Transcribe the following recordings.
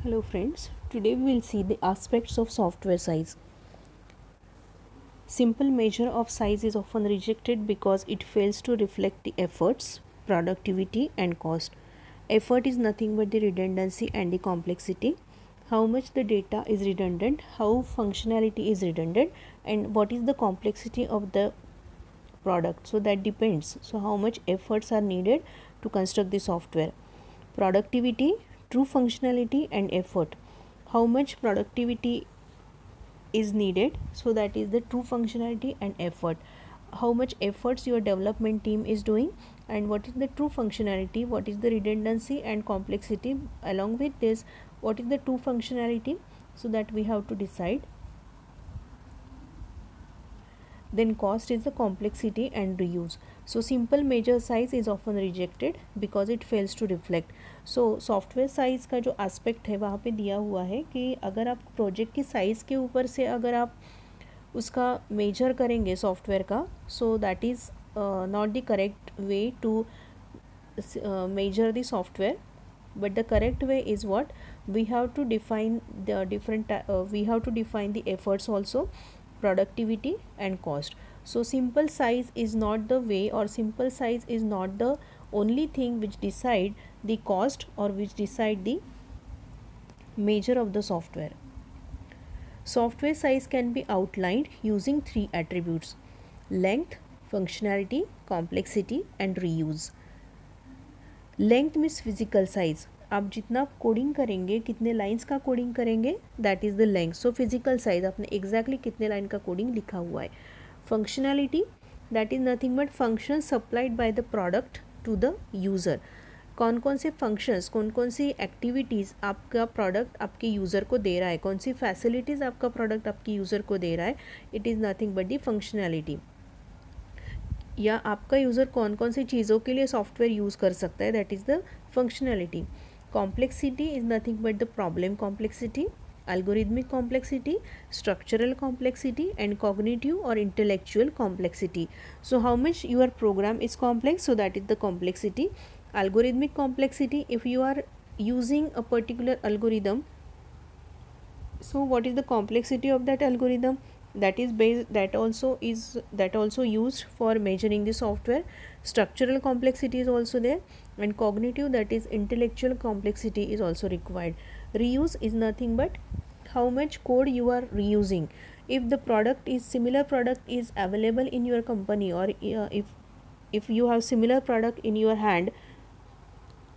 Hello friends, today we will see the aspects of software size. Simple measure of size is often rejected because it fails to reflect the efforts, productivity and cost. Effort is nothing but the redundancy and the complexity. How much the data is redundant, how functionality is redundant, and what is the complexity of the product. So that depends. So how much efforts are needed to construct the software. Productivity, true functionality and effort. How much productivity is needed, so that is the true functionality and effort. How much efforts your development team is doing, and what is the true functionality, what is the redundancy and complexity. Along with this, what is the true functionality, so that we have to decide. Then cost is the complexity and reuse. So simple measure size is often rejected because it fails to reflect. So software size का जो aspect है वहाँ पे दिया हुआ है कि अगर आप प्रोजेक्ट की साइज़ के ऊपर से अगर आप उसका मेजर करेंगे सॉफ्टवेयर का, so that is not the correct way to measure the software. But the correct way is what we have to define the different we have to define the efforts also, productivity and cost. So simple size is not the way, or simple size is not the only thing which decide the cost or which decide the measure of the software. Software size can be outlined using three attributes: length, functionality, complexity and reuse. Length means physical size. आप जितना coding करेंगे, कितने lines का coding करेंगे, that is the length. So physical size आपने exactly कितने line का coding लिखा हुआ है. Functionality, that is nothing but function supplied by the product to the user. कौन कौन से फंक्शंस, कौन कौन सी एक्टिविटीज़ आपका प्रोडक्ट आपके यूज़र को दे रहा है, कौन सी फैसिलिटीज़ आपका प्रोडक्ट आपके यूज़र को दे रहा है, it is nothing but the functionality. या आपका यूज़र कौन कौन सी चीज़ों के लिए सॉफ्टवेयर यूज़ कर सकता है, that is the functionality. Complexity is nothing but the problem complexity, algorithmic complexity, structural complexity and cognitive or intellectual complexity. So how much your program is complex, so that is the complexity. Algorithmic complexity, if you are using a particular algorithm, so what is the complexity of that algorithm, that is based, that also used for measuring the software. Structural complexity is also there, and cognitive, that is intellectual complexity, is also required. Reuse is nothing but how much code you are reusing. If the product is similar product is available in your company, or if you have similar product in your hand,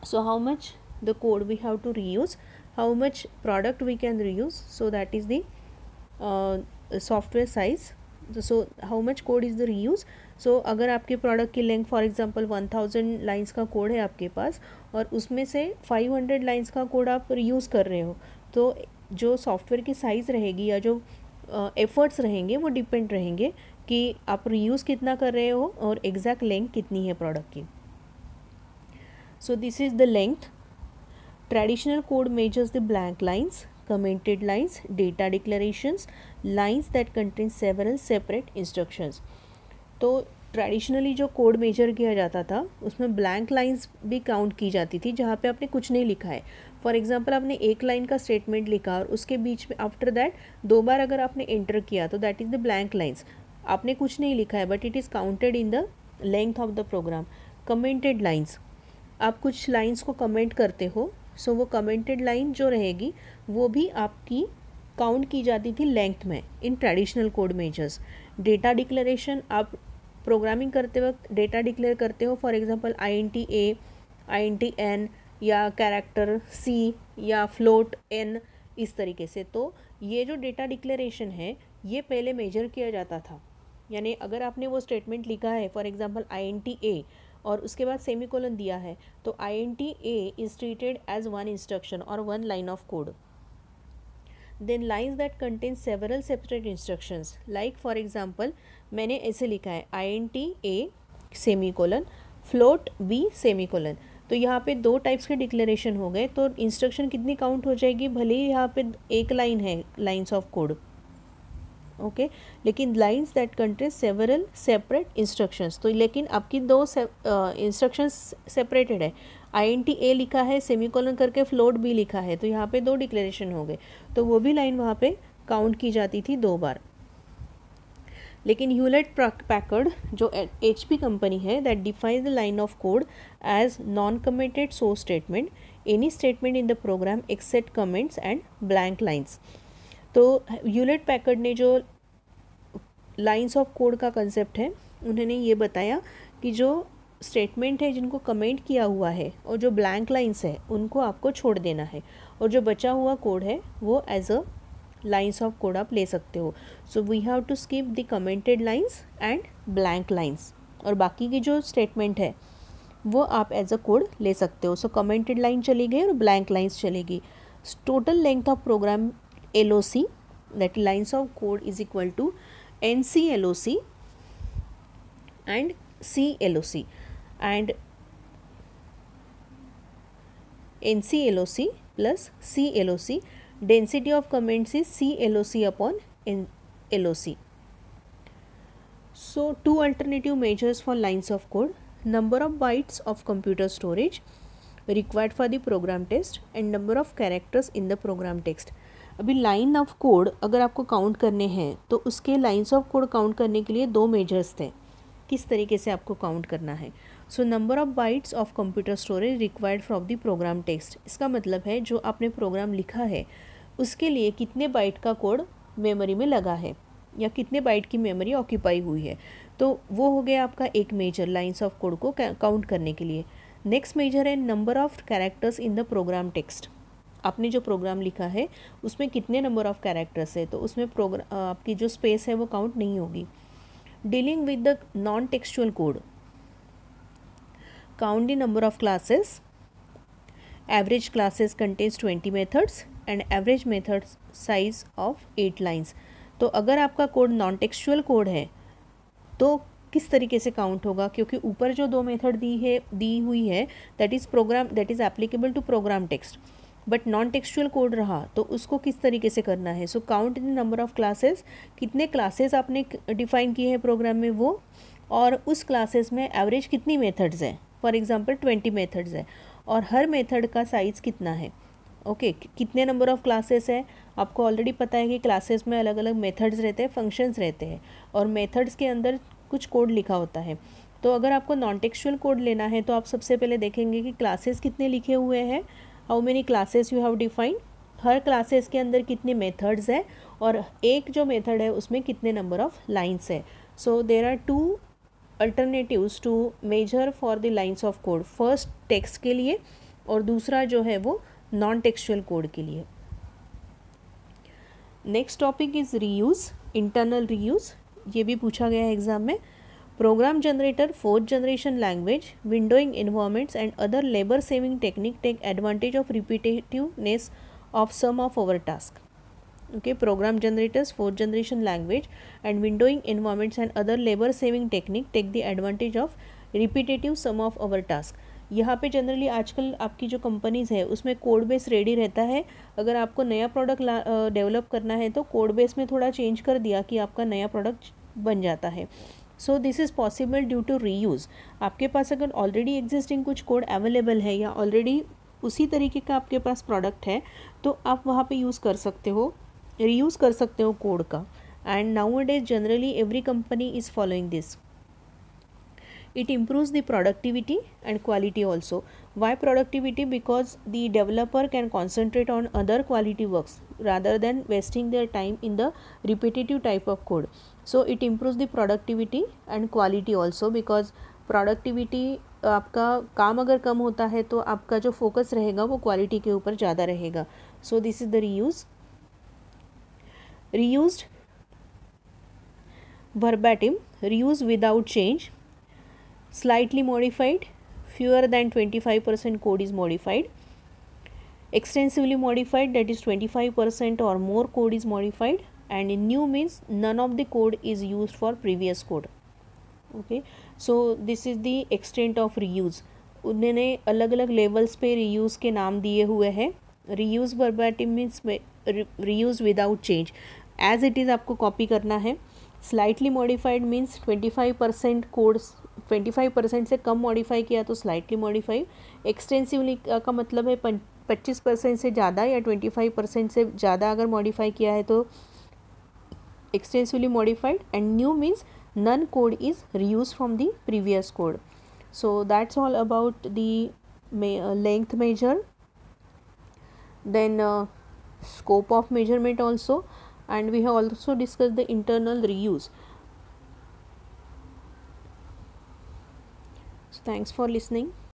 so how much the code we have to reuse, how much product we can reuse, so that is the software size. So how much code is the reuse. सो अगर आपके product की length for example 1000 lines का code है आपके पास, और उसमें से 500 लाइंस का कोड आप रीयूज़ कर रहे हो, तो जो सॉफ्टवेयर की साइज़ रहेगी या जो एफर्ट्स रहेंगे वो डिपेंड रहेंगे कि आप रीयूज़ कितना कर रहे हो और एग्जैक्ट लेंथ कितनी है प्रोडक्ट की. सो this is the length. Traditional code measures the blank lines, commented lines, data declarations, lines that contain several separate instructions. तो ट्रेडिशनली जो कोड मेजर किया जाता था उसमें ब्लैंक लाइंस भी काउंट की जाती थी, जहाँ पे आपने कुछ नहीं लिखा है. फॉर एग्जांपल आपने एक लाइन का स्टेटमेंट लिखा और उसके बीच में आफ्टर दैट 2 बार अगर आपने एंटर किया तो that is the blank lines. आपने कुछ नहीं लिखा है but it is counted in the length of the program. Commented lines, आप कुछ लाइंस को कमेंट करते हो, सो वो कमेंटेड लाइन जो रहेगी वो भी आपकी काउंट की जाती थी लेंथ में in traditional code measures. Data declaration, आप प्रोग्रामिंग करते वक्त डेटा डिक्लेयर करते हो, for example INT A, INT N या कैरेक्टर C या फ्लोट N, इस तरीके से. तो ये जो डेटा डिक्लेरेशन है ये पहले मेजर किया जाता था. यानी अगर आपने वो स्टेटमेंट लिखा है फॉर एग्जांपल INT A और उसके बाद सेमीकोलन दिया है, तो INT A is treated as one instruction और one line of code. Then lines that contain several separate instructions, like for example मैंने ऐसे लिखा है INT A semicolon float B semicolon. तो यहाँ पे 2 टाइप्स के डिक्लेरेशन हो गए, तो इंस्ट्रक्शन कितनी काउंट हो जाएगी, भले ही यहाँ पे एक लाइन है लाइन्स ऑफ कोड. ओके लेकिन lines that contain several separate instructions, तो लेकिन आपकी दो इंस्ट्रक्शंस सेपरेटेड है, INT A लिखा है, सेमीकोलन करके फ्लोट B लिखा है, तो यहाँ पे दो डिक्लेरेशन हो गए, तो वो भी लाइन वहाँ पे काउंट की जाती थी 2 बार। लेकिन ह्यूलेट पैकर्ड जो HP कंपनी है that defines the line of code as non commented source statement, any statement in the program except comments and blank lines. तो ह्यूलेट पैकर्ड ने जो लाइन्स ऑफ कोड का कंसेप्ट है उन्होंने ये बताया कि जो स्टेटमेंट है जिनको कमेंट किया हुआ है और जो ब्लैंक लाइन्स है उनको आपको छोड़ देना है, और जो बचा हुआ कोड है वो as a lines of code आप ले सकते हो। So we have to skip the commented lines and blank lines, और बाकी की जो स्टेटमेंट है वो आप एज अ कोड ले सकते हो। सो कमेंटेड लाइन चली गई और ब्लैंक लाइन्स चलेगी। Total length of program LOC, that lines of code is equal to NCLOC and CLOC, and NCLOC plus CLOC, density of comments is CLOC upon LOC. So two alternative measures for lines of code: number of bytes of computer storage required for the program test and number of characters in the program text. अभी line of code अगर आपको count करने हैं तो उसके lines of code count करने के लिए 2 मेजर्स थे, किस तरीके से आपको काउंट करना है। So number of bytes of computer storage required from the program text, इसका मतलब है जो आपने प्रोग्राम लिखा है उसके लिए कितने बाइट का कोड मेमोरी में लगा है या कितने बाइट की मेमोरी ऑक्यूपाई हुई है, तो वो हो गया आपका एक मेजर लाइन्स ऑफ कोड को काउंट करने के लिए। नेक्स्ट मेजर है number of characters in the program text, आपने जो प्रोग्राम लिखा है उसमें कितने नंबर ऑफ कैरेक्टर्स है, तो उसमें आपकी जो स्पेस है वो काउंट नहीं होगी। Dealing with the non textual code, count the number of classes, average classes contains 20 methods and average method size of 8 lines. तो अगर आपका कोड नॉन टेक्सचुअल कोड है तो किस तरीके से काउंट होगा, क्योंकि ऊपर जो 2 मेथड दी हुई है that is applicable to program text, but non textual code रहा तो उसको किस तरीके से करना है। So count the number of classes, कितने क्लासेस आपने डिफाइन किए हैं प्रोग्राम में वो, और उस क्लासेस में एवरेज कितनी मेथड्स हैं, फॉर एग्जांपल 20 मेथड्स है, और हर मेथड का साइज़ कितना है। ओके कितने नंबर ऑफ क्लासेस है, आपको ऑलरेडी पता है कि क्लासेस में अलग अलग मेथड्स रहते हैं, फंक्शंस रहते हैं, और मेथड्स के अंदर कुछ कोड लिखा होता है। तो अगर आपको नॉन टेक्सचुअल कोड लेना है तो आप सबसे पहले देखेंगे कि क्लासेस कितने लिखे हुए हैं, how many classes you have defined, her classes के अंदर कितने मेथड्स है, और एक जो मेथड है उसमें कितने नंबर ऑफ लाइन्स है। So there are 2 alternatives to measure for the lines of code, first text के लिए और दूसरा जो है वो नॉन टेक्सचुअल कोड के लिए। Next topic is reuse, internal reuse, ये भी पूछा गया है एग्जाम में। Program generator, 4th generation language, windowing environments and other labour saving technique take advantage of repetitiveness of some of our task. Okay program generators, 4th generation language and windowing environments and other labour saving technique take the advantage of repetitive some of our task. यहाँ पे generally आजकल आपकी जो companies है उसमें code base ready रहता है, अगर आपको नया प्रोडक्ट डेवलप करना है तो कोड बेस में थोड़ा चेंज कर दिया कि आपका नया प्रोडक्ट बन जाता है। So this is possible due to reuse. आपके पास अगर ऑलरेडी एग्जिस्टिंग कुछ कोड अवेलेबल है या ऑलरेडी उसी तरीके का आपके पास प्रोडक्ट है तो आप वहाँ पे यूज़ कर सकते हो, रीयूज़ कर सकते हो कोड का। And now days generally every company is following this. It improves the productivity and quality also. Why productivity? Because the developer can concentrate on other quality works rather than wasting their time in the repetitive type of code. So it improves the productivity and quality also, because productivity आपका काम अगर कम होता है तो आपका जो focus रहेगा वो क्वालिटी के ऊपर ज़्यादा रहेगा। So this is the reuse. Reused verbatim, reuse without change, slightly modified, fewer than 25% code is modified, extensively modified, that is 25% or more code is modified, and in new means none of the code is used for previous code. Okay, so this is the extent of reuse. उन्होंने अलग अलग levels पे reuse के नाम दिए हुए हैं। Reuse verbatim means reuse without change, as it is आपको कॉपी करना है. स्लाइटली मॉडिफाइड मीन्स 25% कोड 25% से कम मॉडिफाई किया तो स्लाइटली मॉडिफाइड. एक्सटेंसिवली का मतलब है 25% से ज़्यादा या 25% से ज़्यादा अगर मॉडिफाई किया है तो extensively modified. And new means none code is reused from the previous code. So that's all about the length measure. Then scope of measurement also, and we have also discussed the internal reuse. So thanks for listening.